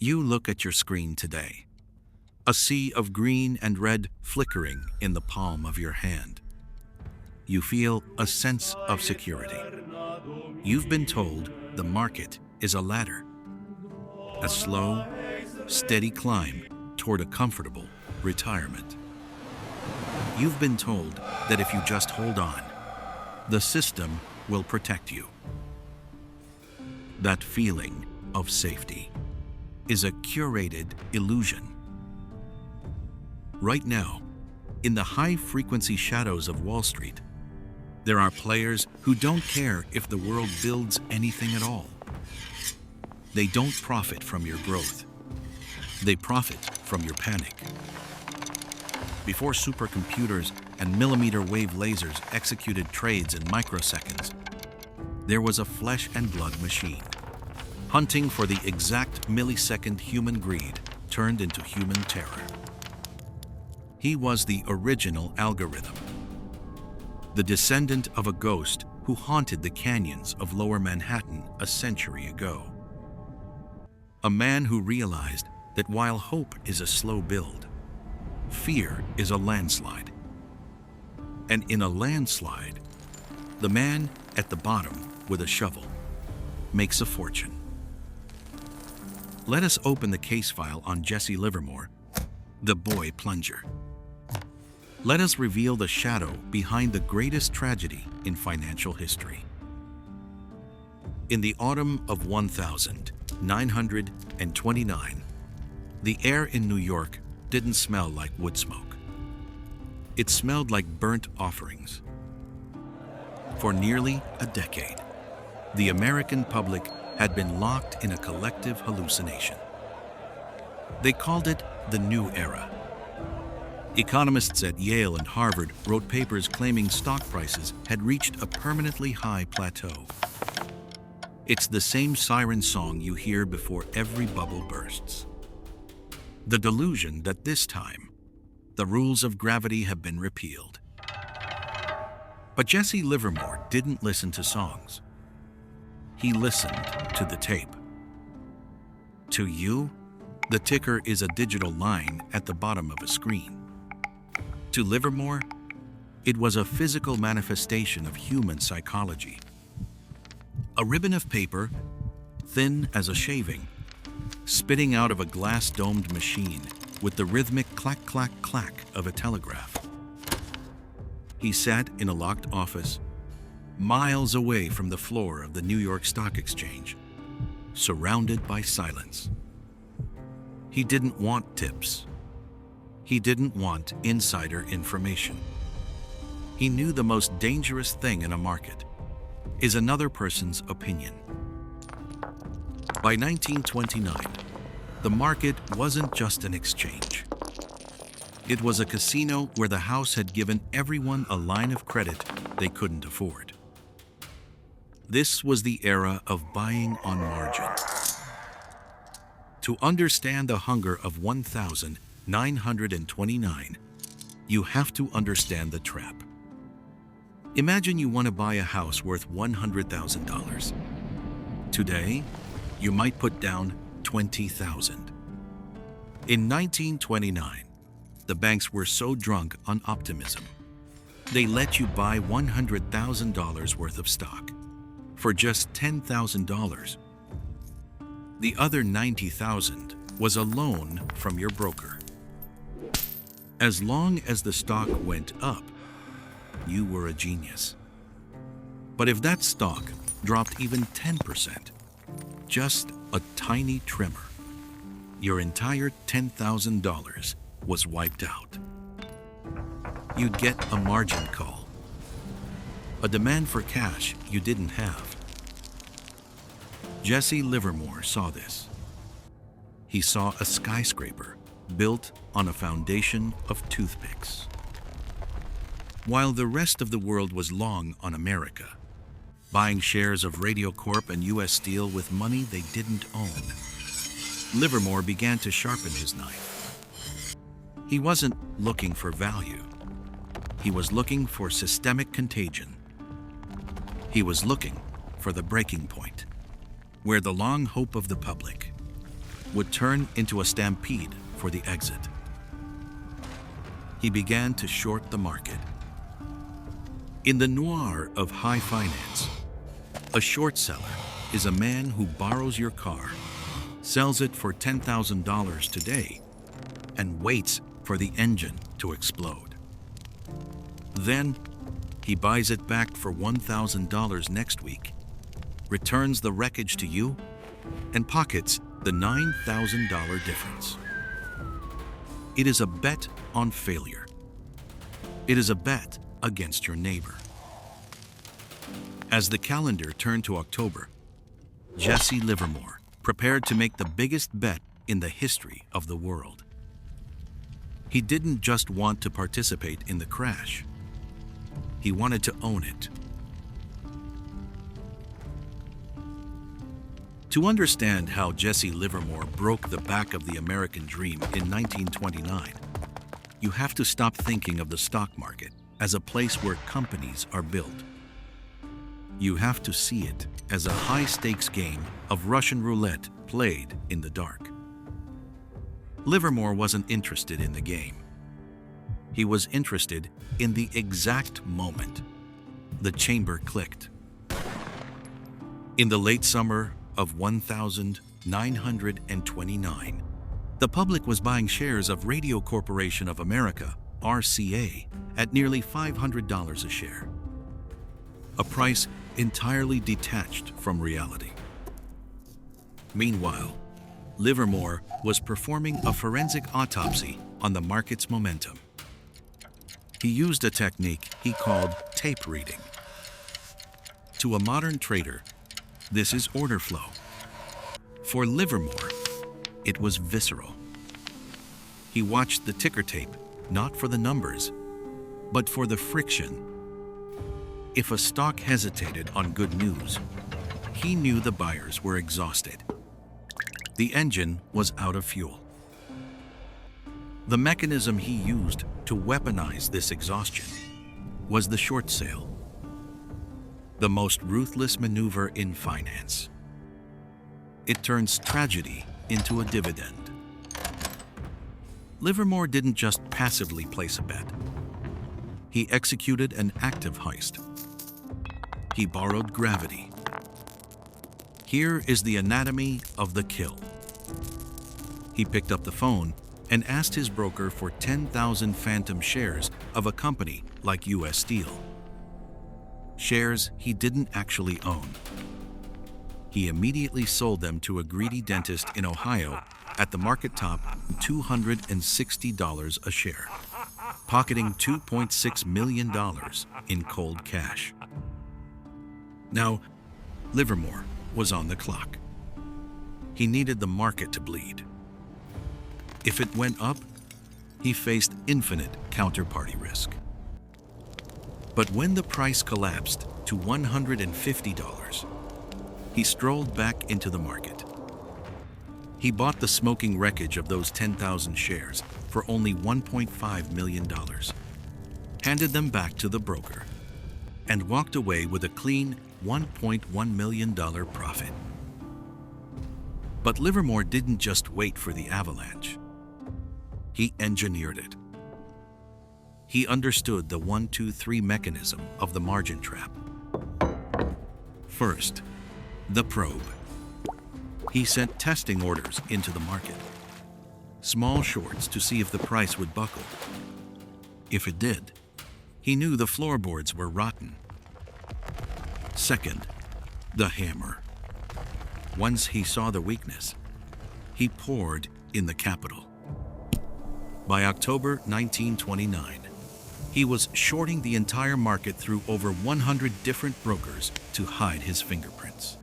You look at your screen today, a sea of green and red flickering in the palm of your hand. You feel a sense of security. You've been told the market is a ladder, a slow, steady climb toward a comfortable retirement. You've been told that if you just hold on, the system will protect you. That feeling of safety is a curated illusion. Right now, in the high-frequency shadows of Wall Street, there are players who don't care if the world builds anything at all. They don't profit from your growth. They profit from your panic. Before supercomputers and millimeter-wave lasers executed trades in microseconds, there was a flesh and blood machine, hunting for the exact millisecond human greed turned into human terror. He was the original algorithm, the descendant of a ghost who haunted the canyons of Lower Manhattan a century ago. A man who realized that while hope is a slow build, fear is a landslide. And in a landslide, the man at the bottom with a shovel makes a fortune. Let us open the case file on Jesse Livermore, the boy plunger. Let us reveal the shadow behind the greatest tragedy in financial history. In the autumn of 1929, the air in New York didn't smell like wood smoke. It smelled like burnt offerings. For nearly a decade, the American public had been locked in a collective hallucination. They called it the New Era. Economists at Yale and Harvard wrote papers claiming stock prices had reached a permanently high plateau. It's the same siren song you hear before every bubble bursts. The delusion that this time, the rules of gravity have been repealed. But Jesse Livermore didn't listen to songs. He listened to the tape. To you, the ticker is a digital line at the bottom of a screen. To Livermore, it was a physical manifestation of human psychology. A ribbon of paper, thin as a shaving, spitting out of a glass-domed machine with the rhythmic clack-clack-clack of a telegraph. He sat in a locked office, miles away from the floor of the New York Stock Exchange, surrounded by silence. He didn't want tips. He didn't want insider information. He knew the most dangerous thing in a market is another person's opinion. By 1929, the market wasn't just an exchange. It was a casino where the house had given everyone a line of credit they couldn't afford. This was the era of buying on margin. To understand the hunger of 1929, you have to understand the trap. Imagine you want to buy a house worth $100,000. Today, you might put down $20,000. In 1929, the banks were so drunk on optimism, they let you buy $100,000 worth of stock for just $10,000. The other $90,000 was a loan from your broker. As long as the stock went up, you were a genius. But if that stock dropped even 10%, just a tiny tremor, your entire $10,000 was wiped out. You'd get a margin call, a demand for cash you didn't have. Jesse Livermore saw this. He saw a skyscraper built on a foundation of toothpicks. While the rest of the world was long on America, buying shares of Radiocorp and U.S. Steel with money they didn't own, Livermore began to sharpen his knife. He wasn't looking for value. He was looking for systemic contagion. He was looking for the breaking point, where the long hope of the public would turn into a stampede for the exit. He began to short the market. In the noir of high finance, a short seller is a man who borrows your car, sells it for $10,000 today, and waits for the engine to explode. Then, he buys it back for $1,000 next week, returns the wreckage to you, and pockets the $9,000 difference. It is a bet on failure. It is a bet against your neighbor. As the calendar turned to October, Jesse Livermore prepared to make the biggest bet in the history of the world. He didn't just want to participate in the crash. He wanted to own it. To understand how Jesse Livermore broke the back of the American dream in 1929, you have to stop thinking of the stock market as a place where companies are built. You have to see it as a high-stakes game of Russian roulette played in the dark. Livermore wasn't interested in the game. He was interested in the exact moment the chamber clicked. In the late summer of 1929, the public was buying shares of Radio Corporation of America, RCA, at nearly $500 a share, a price entirely detached from reality. Meanwhile, Livermore was performing a forensic autopsy on the market's momentum. He used a technique he called tape reading. To a modern trader, this is order flow. For Livermore, it was visceral. He watched the ticker tape not for the numbers, but for the friction. If a stock hesitated on good news, he knew the buyers were exhausted. The engine was out of fuel. The mechanism he used to weaponize this exhaustion was the short sale, the most ruthless maneuver in finance. It turns tragedy into a dividend. Livermore didn't just passively place a bet. He executed an active heist. He borrowed gravity. Here is the anatomy of the kill. He picked up the phone and asked his broker for 10,000 phantom shares of a company like US Steel. Shares he didn't actually own. He immediately sold them to a greedy dentist in Ohio at the market top $260 a share, pocketing $2.6 million in cold cash. Now, Livermore was on the clock. He needed the market to bleed. If it went up, he faced infinite counterparty risk. But when the price collapsed to $150, he strolled back into the market. He bought the smoking wreckage of those 10,000 shares for only $1.5 million, handed them back to the broker, and walked away with a clean $1.1 million profit. But Livermore didn't just wait for the avalanche. He engineered it. He understood the 1-2-3 mechanism of the margin trap. First, the probe. He sent testing orders into the market, small shorts to see if the price would buckle. If it did, he knew the floorboards were rotten. Second, the hammer. Once he saw the weakness, he poured in the capital. By October 1929, he was shorting the entire market through over 100 different brokers to hide his fingerprints.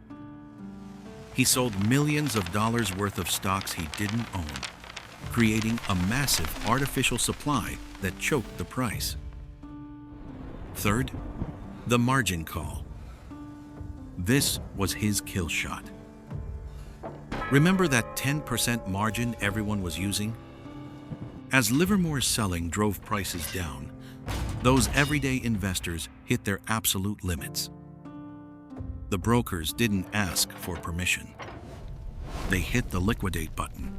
He sold millions of dollars worth of stocks he didn't own, creating a massive artificial supply that choked the price. Third, the margin call. This was his kill shot. Remember that 10% margin everyone was using? As Livermore's selling drove prices down, those everyday investors hit their absolute limits. The brokers didn't ask for permission. they hit the liquidate button.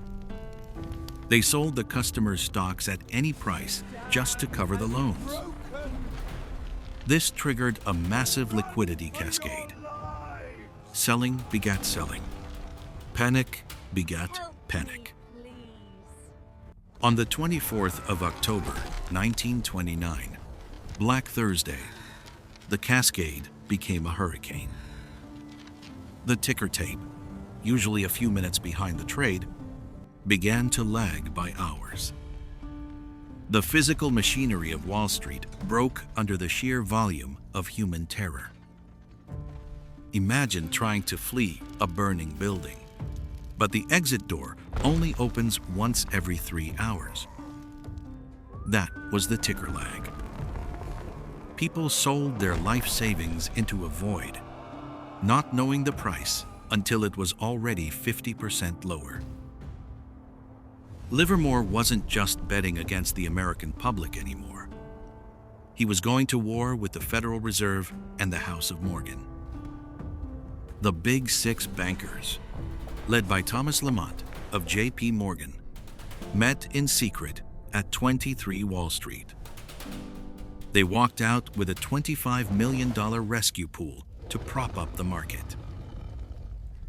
They sold the customers' stocks at any price just to cover the loans. This triggered a massive liquidity cascade. Selling begat selling. Panic begat panic. On the 24th of October, 1929, Black Thursday, the cascade became a hurricane. The ticker tape, usually a few minutes behind the trade, began to lag by hours. The physical machinery of Wall Street broke under the sheer volume of human terror. Imagine trying to flee a burning building, but the exit door only opens once every 3 hours. That was the ticker lag. People sold their life savings into a void, not knowing the price until it was already 50% lower. Livermore wasn't just betting against the American public anymore. He was going to war with the Federal Reserve and the House of Morgan. The Big Six bankers, led by Thomas Lamont of J.P. Morgan, met in secret at 23 Wall Street. They walked out with a $25 million rescue pool to prop up the market.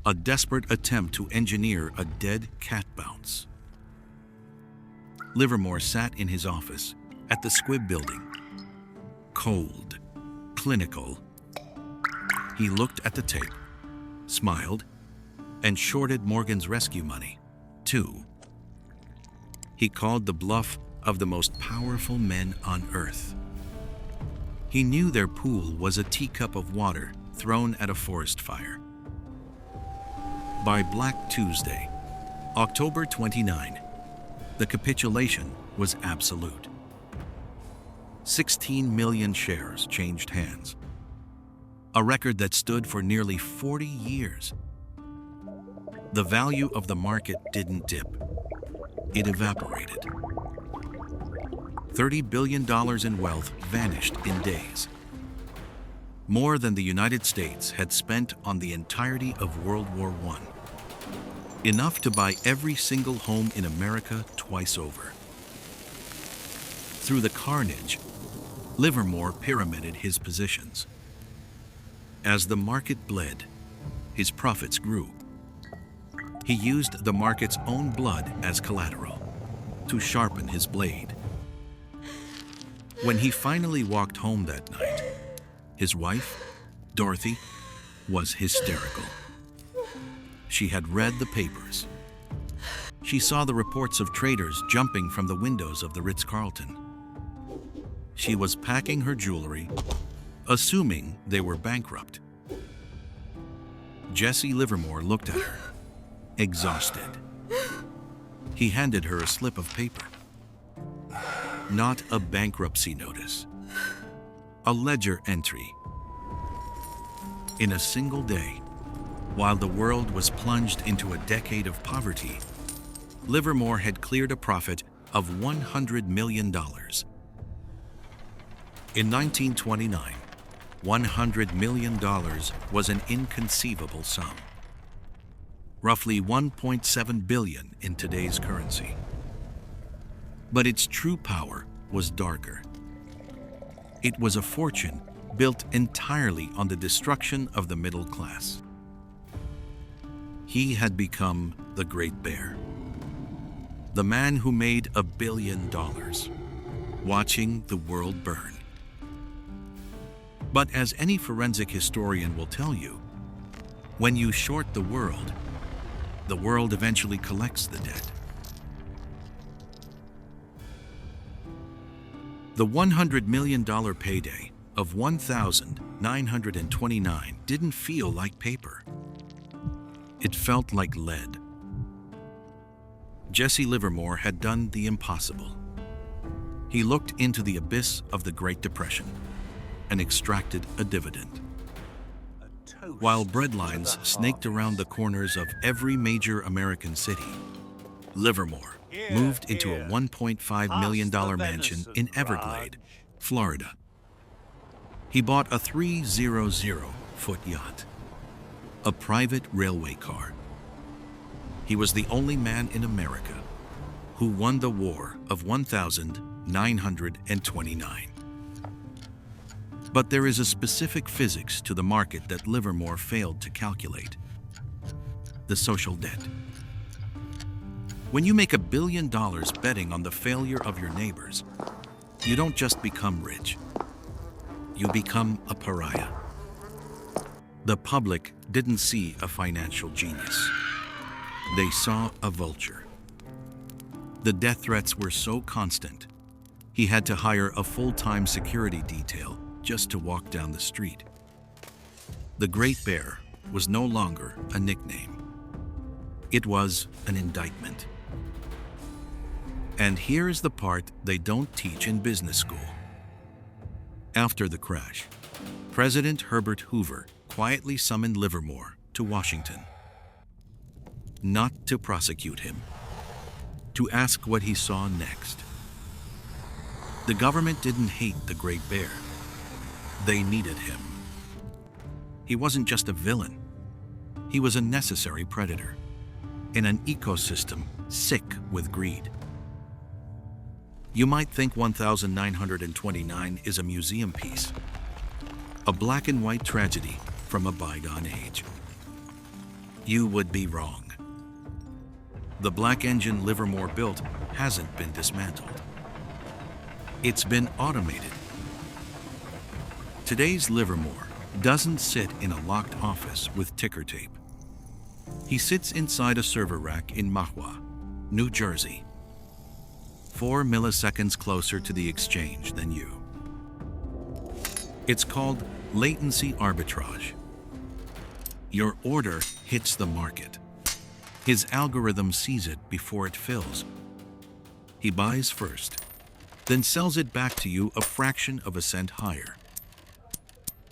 A desperate attempt to engineer a dead cat bounce. Livermore sat in his office at the Squibb building. Cold, clinical. He looked at the tape, smiled, and shorted Morgan's rescue money, too. He called the bluff of the most powerful men on earth. He knew their pool was a teacup of water thrown at a forest fire. By Black Tuesday, October 29, the capitulation was absolute. 16 million shares changed hands, a record that stood for nearly 40 years. The value of the market didn't dip. It evaporated. $30 billion in wealth vanished in days. More than the United States had spent on the entirety of World War I. Enough to buy every single home in America twice over. Through the carnage, Livermore pyramided his positions. As the market bled, his profits grew. He used the market's own blood as collateral to sharpen his blade. When he finally walked home that night, his wife, Dorothy, was hysterical. She had read the papers. She saw the reports of traders jumping from the windows of the Ritz-Carlton. She was packing her jewelry, assuming they were bankrupt. Jesse Livermore looked at her, exhausted. He handed her a slip of paper. Not a bankruptcy notice. A ledger entry. In a single day, while the world was plunged into a decade of poverty, Livermore had cleared a profit of $100 million. In 1929, $100 million was an inconceivable sum. Roughly $1.7 billion in today's currency. But its true power was darker. It was a fortune built entirely on the destruction of the middle class. He had become the Great Bear, the man who made $1 billion, watching the world burn. But as any forensic historian will tell you, when you short the world eventually collects the debt. The $100 million payday of 1,929 didn't feel like paper. It felt like lead. Jesse Livermore had done the impossible. He looked into the abyss of the Great Depression and extracted a dividend. While breadlines snaked around the corners of every major American city, Livermore moved into a $1.5 million mansion in Everglade, Florida. He bought a 300-foot yacht, a private railway car. He was the only man in America who won the War of 1929. But there is a specific physics to the market that Livermore failed to calculate: the social debt. When you make $1 billion betting on the failure of your neighbors, you don't just become rich, you become a pariah. The public didn't see a financial genius. They saw a vulture. The death threats were so constant, he had to hire a full-time security detail just to walk down the street. The Great Bear was no longer a nickname. It was an indictment. And here is the part they don't teach in business school. After the crash, President Herbert Hoover quietly summoned Livermore to Washington. Not to prosecute him, to ask what he saw next. The government didn't hate the Great Bear. They needed him. He wasn't just a villain. He was a necessary predator in an ecosystem sick with greed. You might think 1929 is a museum piece, a black and white tragedy from a bygone age. You would be wrong. The black engine Livermore built hasn't been dismantled. It's been automated. Today's Livermore doesn't sit in a locked office with ticker tape. He sits inside a server rack in Mahwah, New Jersey, 4 milliseconds closer to the exchange than you. It's called latency arbitrage. Your order hits the market. His algorithm sees it before it fills. He buys first, then sells it back to you a fraction of a cent higher,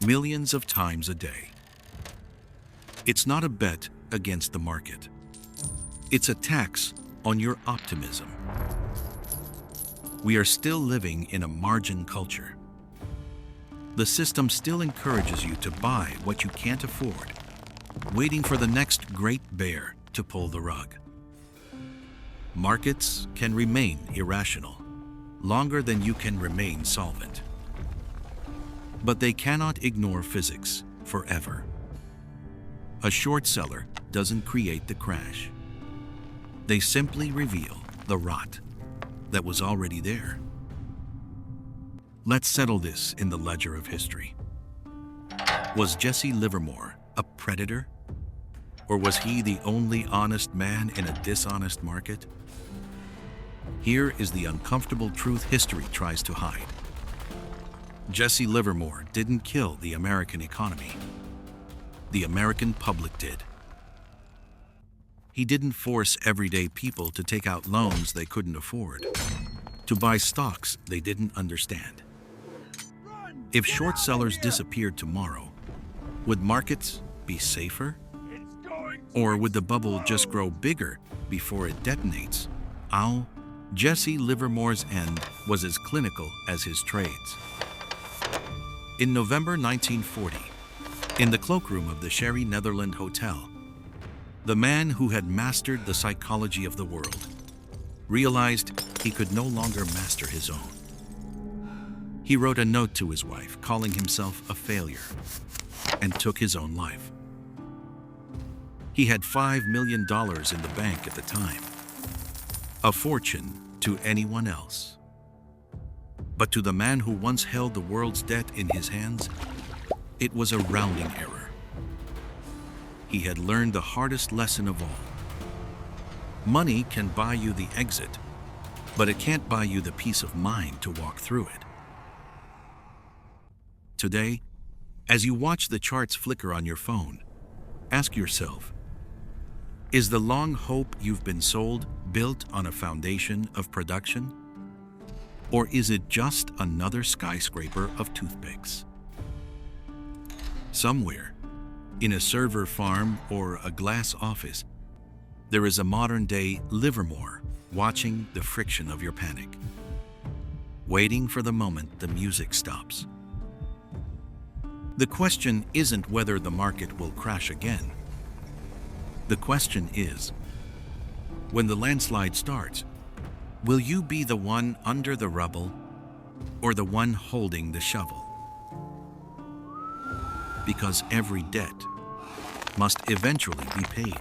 millions of times a day. It's not a bet against the market. It's a tax on your optimism. We are still living in a margin culture. The system still encourages you to buy what you can't afford, waiting for the next great bear to pull the rug. Markets can remain irrational longer than you can remain solvent. But they cannot ignore physics forever. A short seller doesn't create the crash. They simply reveal the rot that was already there. Let's settle this in the ledger of history. Was Jesse Livermore a predator? Or was he the only honest man in a dishonest market? Here is the uncomfortable truth history tries to hide. Jesse Livermore didn't kill the American economy. The American public did. He didn't force everyday people to take out loans they couldn't afford, to buy stocks they didn't understand. If short sellers disappeared tomorrow, would markets be safer? Or would the bubble just grow bigger before it detonates? Jesse Livermore's end was as clinical as his trades. In November 1940, in the cloakroom of the Sherry Netherland Hotel, the man who had mastered the psychology of the world realized he could no longer master his own. He wrote a note to his wife calling himself a failure and took his own life. He had $5 million in the bank at the time, a fortune to anyone else. But to the man who once held the world's debt in his hands, it was a rounding error. He had learned the hardest lesson of all. Money can buy you the exit, but it can't buy you the peace of mind to walk through it. Today, as you watch the charts flicker on your phone, ask yourself, is the long hope you've been sold built on a foundation of production? Or is it just another skyscraper of toothpicks? Somewhere, in a server farm or a glass office, there is a modern-day Livermore watching the friction of your panic, waiting for the moment the music stops. The question isn't whether the market will crash again. The question is, When the landslide starts, will you be the one under the rubble or the one holding the shovel? Because every debt must eventually be paid.